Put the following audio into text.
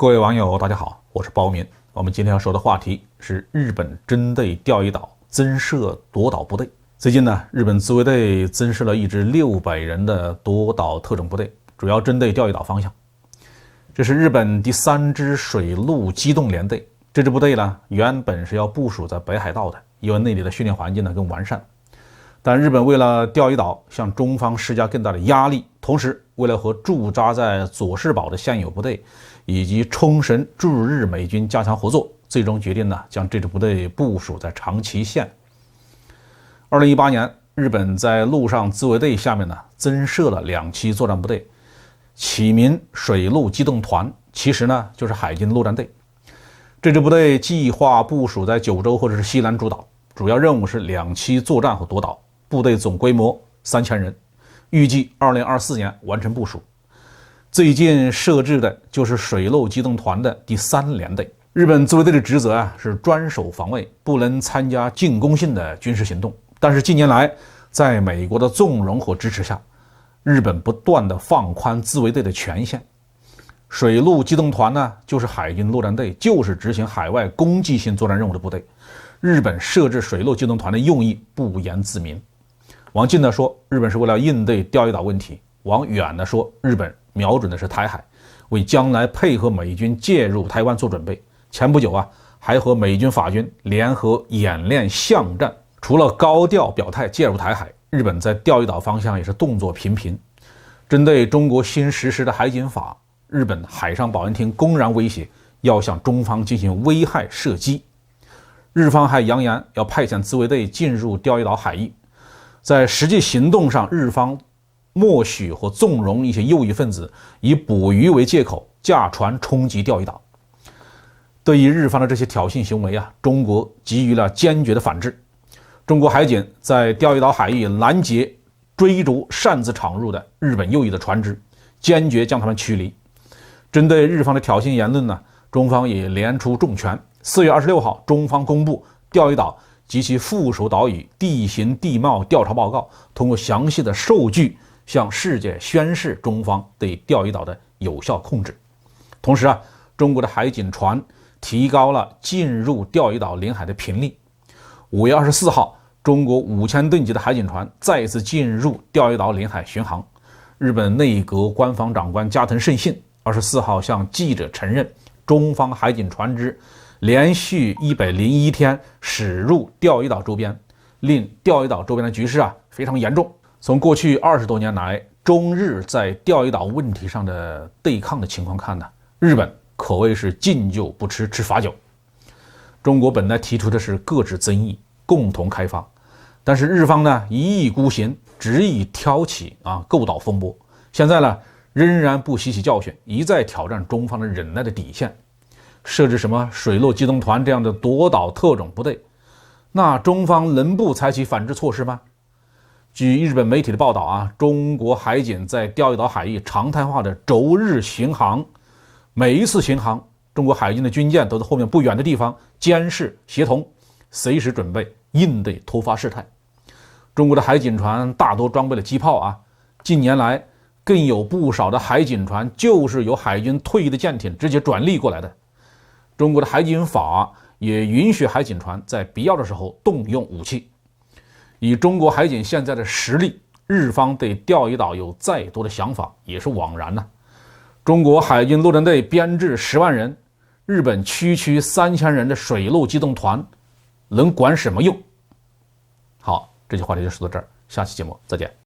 各位网友，大家好，我是包民。我们今天要说的话题是日本针对钓鱼岛增设夺岛部队。最近呢，日本自卫队增设了一支600人的夺岛特种部队，主要针对钓鱼岛方向。这是日本第3支水陆机动联队。这支部队呢，原本是要部署在北海道的，因为那里的训练环境呢更完善。但日本为了钓鱼岛向中方施加更大的压力，同时为了和驻扎在佐世保的现有部队以及冲绳驻日美军加强合作，最终决定呢将这支部队部署在长崎县。2018年，日本在陆上自卫队下面呢增设了2期作战部队，起名水陆机动团，其实呢就是海军陆战队。这支部队计划部署在九州或者是西南诸岛，主要任务是2期作战和夺岛。部队总规模3000人，预计2024年完成部署。最近设置的就是水陆机动团的第3联队。日本自卫队的职责是专守防卫，不能参加进攻性的军事行动。但是近年来，在美国的纵容和支持下，日本不断的放宽自卫队的权限。水陆机动团呢，就是海军陆战队，就是执行海外攻击性作战任务的部队。日本设置水陆机动团的用意不言自明。往近的说，日本是为了应对钓鱼岛问题；往远的说，日本瞄准的是台海，为将来配合美军介入台湾做准备。前不久还和美军法军联合演练巷战。除了高调表态介入台海，日本在钓鱼岛方向也是动作频频。针对中国新实施的海警法，日本海上保安厅公然威胁要向中方进行危害射击。日方还扬言要派遣自卫队进入钓鱼岛海域。在实际行动上，日方默许和纵容一些右翼分子以捕鱼为借口驾船冲击钓鱼岛。对于日方的这些挑衅行为中国给予了坚决的反制。中国海警在钓鱼岛海域拦截追逐擅自闯入的日本右翼的船只，坚决将他们驱离。针对日方的挑衅言论呢，中方也连出重拳。4月26号，中方公布钓鱼岛及其附属岛屿地形地貌调查报告，通过详细的数据向世界宣示中方对钓鱼岛的有效控制。同时中国的海警船提高了进入钓鱼岛领海的频率。5月24号，中国5000吨级的海警船再次进入钓鱼岛领海巡航。日本内阁官方长官加藤胜信24号向记者承认，中方海警船只连续101天驶入钓鱼岛周边，令钓鱼岛周边的局势非常严重。从过去20多年来，中日在钓鱼岛问题上的对抗的情况看呢，日本可谓是敬酒不吃吃罚酒。中国本来提出的是各自争议，共同开发，但是日方呢一意孤行，执意挑起构岛风波。现在呢仍然不吸取教训，一再挑战中方的忍耐的底线。设置什么水陆机动团这样的夺岛特种部队，那中方能不采取反制措施吗？据日本媒体的报道中国海警在钓鱼岛海域常态化的轴日巡航，每一次巡航，中国海军的军舰都在后面不远的地方监视协同，随时准备应对突发事态。中国的海警船大多装备了机炮近年来更有不少的海警船就是由海军退役的舰艇直接转隶过来的。中国的海警法也允许海警船在必要的时候动用武器。以中国海警现在的实力，日方对钓鱼岛有再多的想法也是枉然中国海军陆战队编制10万人，日本区3000人的水陆机动团能管什么用？好，这期话题就说到这儿，下期节目再见。